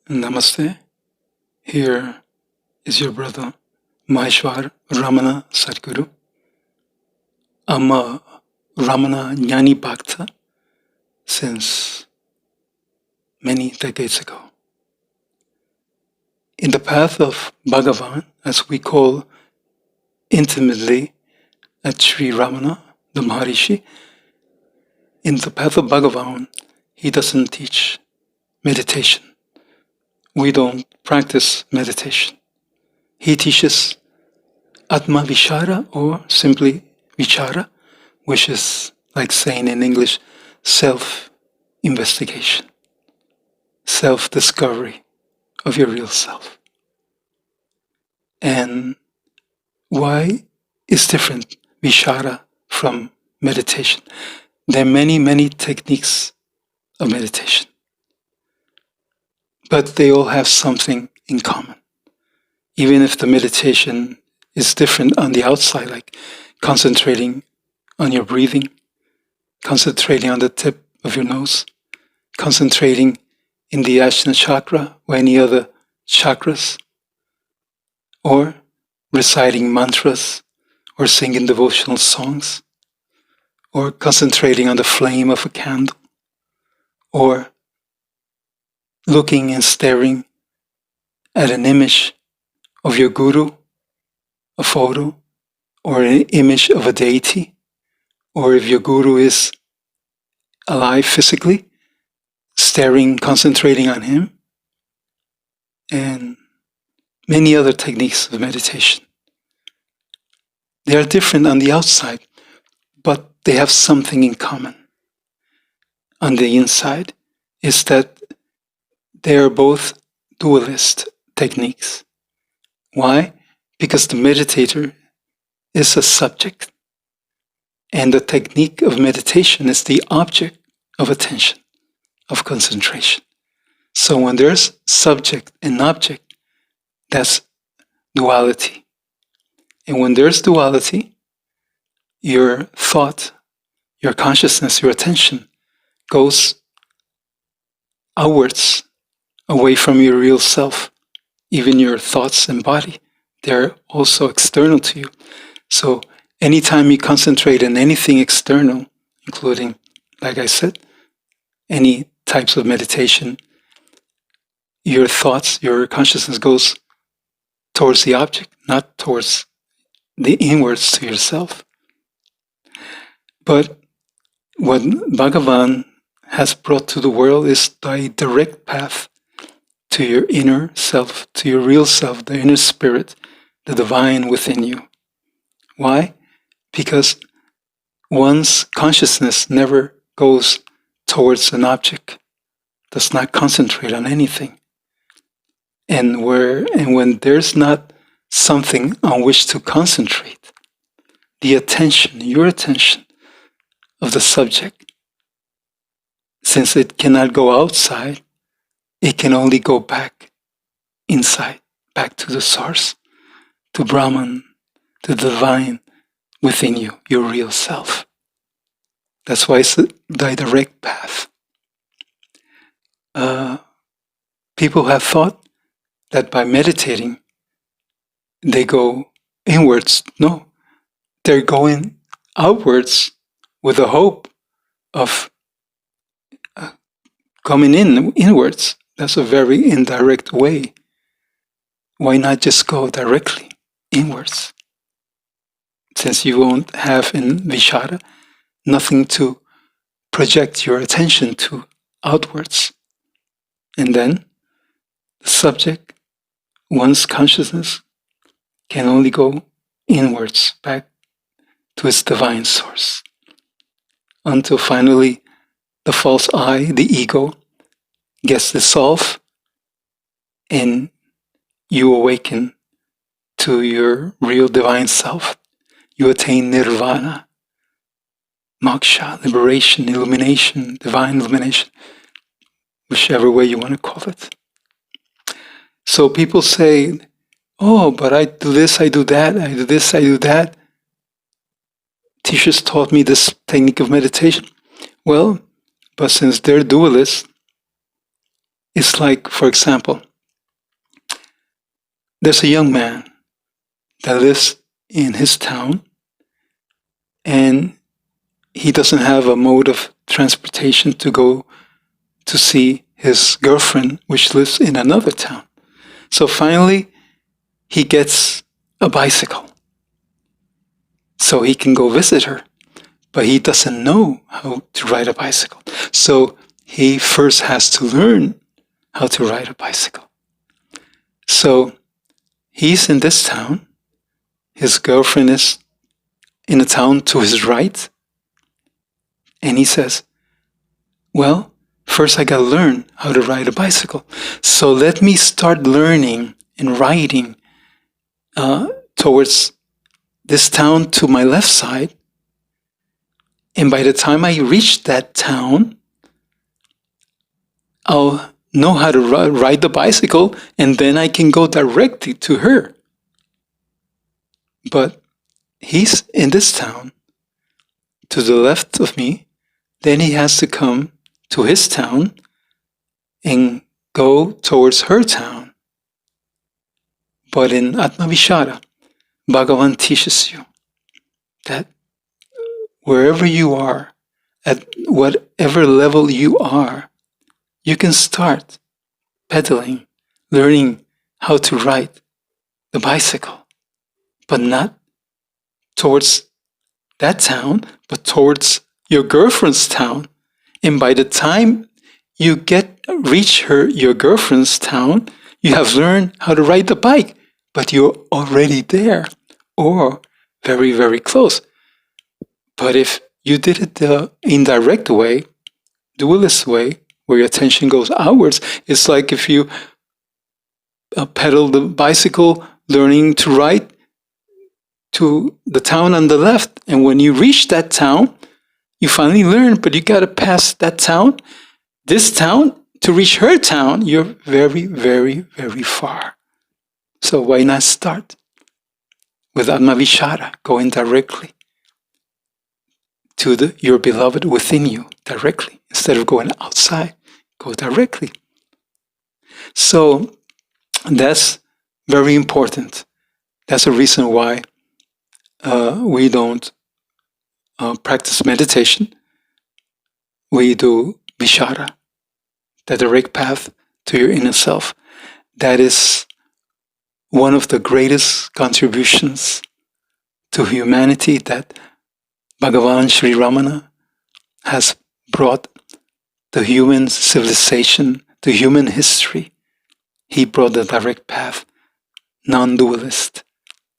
Namaste. Here is your brother, Maheshwar Ramana Sadguru. I'm a Ramana Jnani Bhakta since many decades ago. In the path of Bhagavan, as we call intimately at Sri Ramana, the Maharishi, in the path of Bhagavan, he doesn't teach meditation. We don't practice meditation. He teaches Atma Vichara, or simply Vichara, which is like saying in English, self-investigation, self-discovery of your real self. And why is different Vichara from meditation? There are many, many techniques of meditation, but they all have something in common. Even if the meditation is different on the outside, like concentrating on your breathing, concentrating on the tip of your nose, concentrating in the Ajna chakra or any other chakras, or reciting mantras, or singing devotional songs, or concentrating on the flame of a candle, or looking and staring at an image of your guru, a photo, or an image of a deity, or if your guru is alive physically, staring, concentrating on him, and many other techniques of meditation. They are different on the outside, but they have something in common. On the inside is that they are both dualist techniques. Why? Because the meditator is a subject, and the technique of meditation is the object of attention, of concentration. So when there's subject and object, that's duality. And when there's duality, your thought, your consciousness, your attention goes outwards, away from your real self. Even your thoughts and body, they're also external to you. So anytime you concentrate on anything external, including, like I said, any types of meditation, your thoughts, your consciousness goes towards the object, not towards the inwards to yourself. But what Bhagavan has brought to the world is the direct path to your inner self, to your real self, the inner spirit, the divine within you. Why? Because one's consciousness never goes towards an object, does not concentrate on anything. And when there's not something on which to concentrate, the attention, your attention of the subject, since it cannot go outside, it can only go back inside, back to the source, to Brahman, to the divine within you, your real self. That's why it's the direct path. People have thought that by meditating, they go inwards. No, they're going outwards with the hope of coming inwards. That's a very indirect way. Why not just go directly inwards? Since you won't have in Vichara nothing to project your attention to outwards. And then the subject, one's consciousness, can only go inwards, back to its divine source, until finally the false I, the ego, gets dissolved and you awaken to your real divine self. You attain nirvana, moksha, liberation, illumination, divine illumination, whichever way you want to call it. So people say, oh, but I do this, I do that, I do this, I do that. Teachers taught me this technique of meditation. Well, but since they're dualists, It's like, for example, there's a young man that lives in his town, and he doesn't have a mode of transportation to go to see his girlfriend, which lives in another town. So finally, he gets a bicycle so he can go visit her. But he doesn't know how to ride a bicycle. So he first has to learn how to ride a bicycle. So he's in this town. His girlfriend is in a town to his right. And he says, well, first I gotta learn how to ride a bicycle. So let me start learning and riding towards this town to my left side. And by the time I reach that town, I'll know how to ride the bicycle, and then I can go directly to her. But he's in this town to the left of me. Then he has to come to his town and go towards her town. But in Atma Vichara, Bhagavan teaches you that wherever you are, at whatever level you are, you can start pedaling, learning how to ride the bicycle, but not towards that town, but towards your girlfriend's town. And by the time you reach your girlfriend's town, you have learned how to ride the bike, but you're already there, or very, very close. But if you did it the indirect way, dualist way, where your attention goes outwards, it's like if you pedal the bicycle, learning to ride to the town on the left, and when you reach that town, you finally learn, but you gotta pass that town, this town, to reach her town, you're very, very, very far. So why not start with Atma Vichara, going directly to your beloved within you, directly, instead of going outside, go directly. So that's very important. That's a reason why we don't practice meditation. We do Vichara, the direct path to your inner self. That is one of the greatest contributions to humanity that Bhagavan Sri Ramana has brought the human civilization, the human history. He brought the direct path, non-dualist,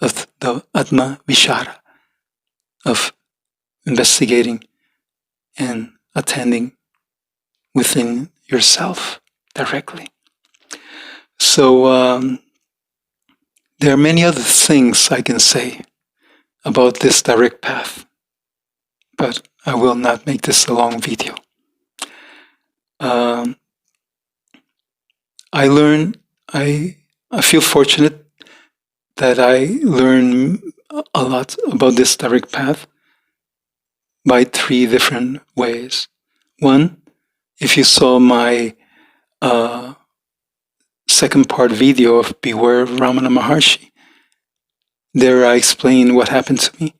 of the Atma Vichara, of investigating and attending within yourself directly. So there are many other things I can say about this direct path, but I will not make this a long video. I feel fortunate that I learn a lot about this direct path by 3 different ways. One, if you saw my second part video of Beware of Ramana Maharshi, there I explain what happened to me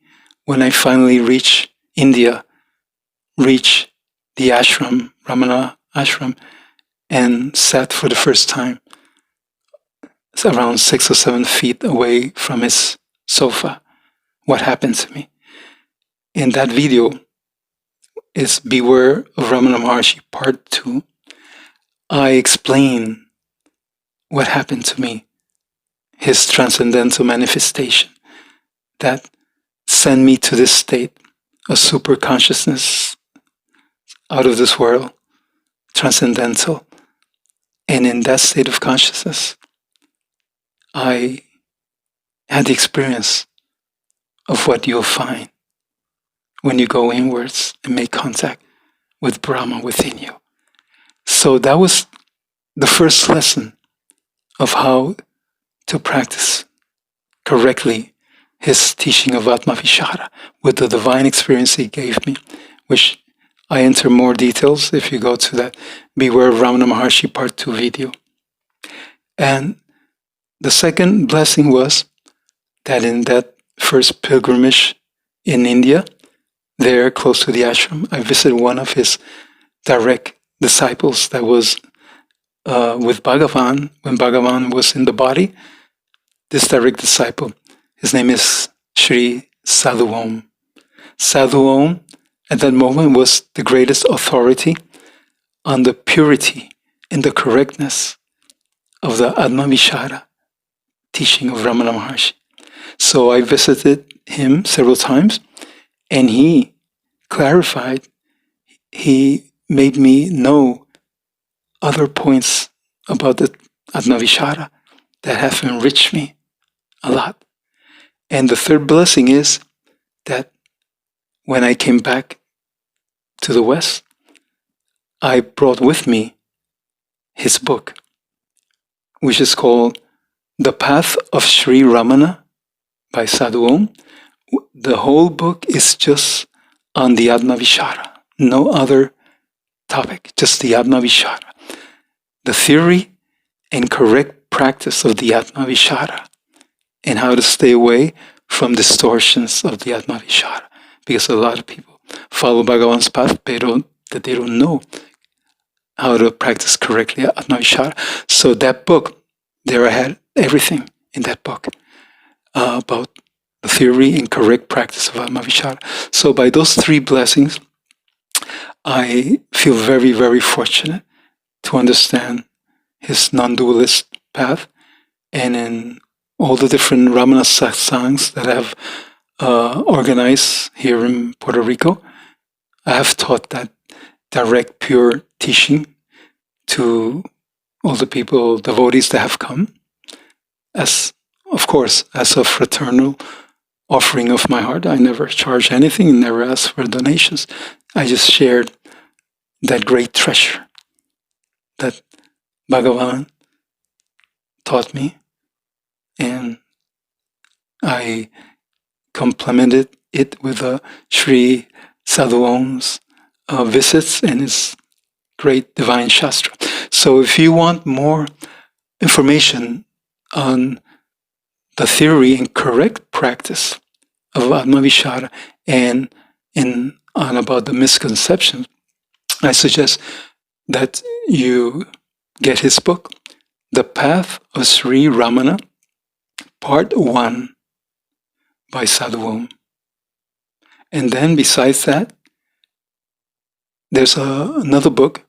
when I finally reach India, reach the ashram, Ramana ashram, and sat for the first time around 6 or 7 feet away from his sofa. What happened to me? In that video is Beware of Ramana Maharshi Part 2. I explain what happened to me, his transcendental manifestation that sent me to this state, a super consciousness out of this world, transcendental. And in that state of consciousness, I had the experience of what you'll find when you go inwards and make contact with Brahma within you. So that was the first lesson of how to practice correctly his teaching of Atma Vichara with the divine experience he gave me, which I enter more details if you go to that Beware of Ramana Maharshi Part 2 video. And the second blessing was that in that first pilgrimage in India, there close to the ashram, I visited one of his direct disciples that was with Bhagavan when Bhagavan was in the body. This direct disciple, his name is Sri Sadhu Om. Sadhu Om at that moment was the greatest authority on the purity and the correctness of the Atma Vichara teaching of Ramana Maharshi. So I visited him several times, and he clarified, he made me know other points about the Atma Vichara that have enriched me a lot. And the third blessing is that when I came back to the West, I brought with me his book, which is called The Path of Sri Ramana by Sadhu Om. The whole book is just on the Atma Vichara, no other topic, just the Atma Vichara. The theory and correct practice of the Atma Vichara, and how to stay away from distortions of the Atma Vichara. Because a lot of people follow Bhagavan's path, that they don't know how to practice correctly Atma Vichara. So that book, there I had everything in that book about the theory and correct practice of Atma Vichara. So by those three blessings, I feel very, very fortunate to understand his non-dualist path, and in all the different Ramana satsangs that I have organized here in Puerto Rico, I have taught that direct, pure teaching to all the people, devotees that have come, as, of course, as a fraternal offering of my heart. I never charge anything and never ask for donations. I just shared that great treasure that Bhagavan taught me, and I complemented it with Sri Sadhu Om's visits and his great divine Shastra. So if you want more information on the theory and correct practice of Atma Vichara and on about the misconceptions, I suggest that you get his book, The Path of Sri Ramana, Part 1 by Sadhu Om. And then besides that, there's another book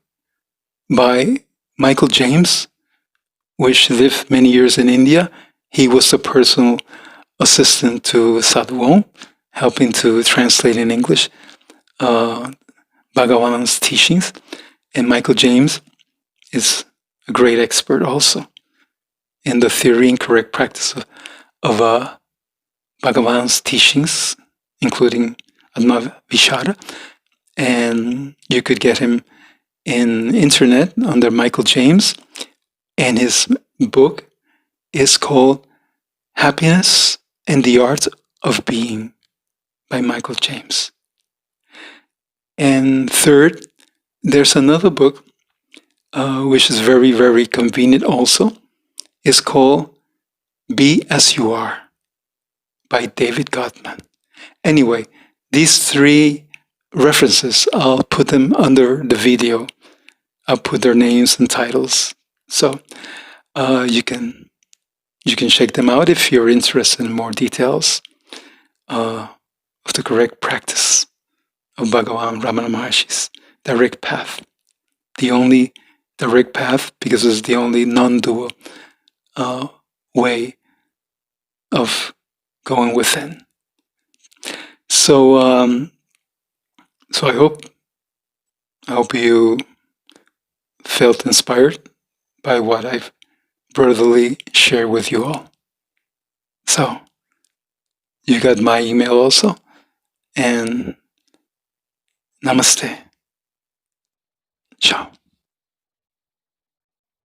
by Michael James, which lived many years in India. He was the personal assistant to Sadhu Om, helping to translate in English Bhagavan's teachings. And Michael James is a great expert also in the theory and correct practice of Bhagavan's teachings, including Atma Vichara. And you could get him in internet under Michael James, and his book is called Happiness and the Art of Being by Michael James. And third, there's another book which is very, very convenient also. It's called Be As You Are by David Gottman. Anyway, these three references, I'll put them under the video. I'll put their names and titles. So you can check them out if you're interested in more details of the correct practice of Bhagavan Ramana Maharshi's direct path. The only direct path, because it's the only non-dual way of going within. So, so I hope you felt inspired by what I've brotherly shared with you all. So, you got my email also, and namaste. Ciao.